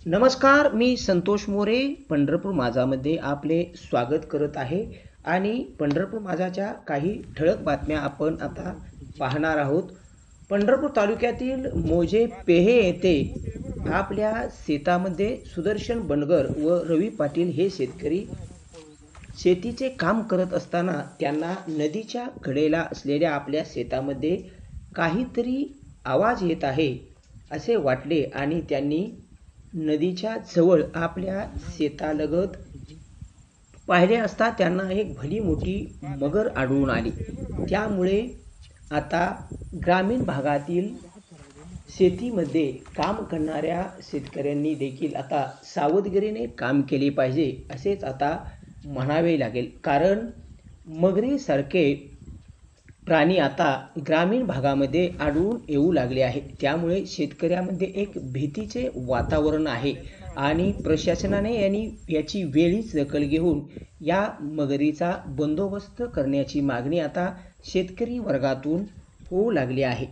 नमस्कार, मी संतोष मोरे पंढरपूर माझामध्ये आपले स्वागत करत आहे आणि पंढरपूर माझाच्या काही ठळक बातम्या आपण आता पाहणार आहोत. पंढरपूर तालुक्यातील मोजे पेहे येथे आपल्या शेतामध्ये सुदर्शन बनगर व रवी पाटील हे शेतकरी शेतीचे काम करत असताना त्यांना नदीच्या कडेला असलेल्या आपल्या शेतामध्ये काहीतरी आवाज येत आहे असे वाटले आणि त्यांनी नदीच्या जवळ आपल्या शेतालगत पाहिले असता त्यांना एक भली मोठी मगर आढळून आली. त्यामुळे आता ग्रामीण भागातील शेतीमध्ये काम करणाऱ्या शेतकऱ्यांनी देखील आता सावधगिरीने काम केले पाहिजे असेच आता म्हणावे लागेल. कारण मगरीसारखे प्राणी आता ग्रामीण भागामध्ये आढळून येऊ लागले आहे. त्यामुळे शेतकऱ्यामध्ये एक भीतीचे वातावरण आहे आणि प्रशासनाने याची वेळीच दखल घेऊन या मगरीचा बंदोबस्त करण्याची मागणी आता शेतकरी वर्गातून होऊ लागली आहे.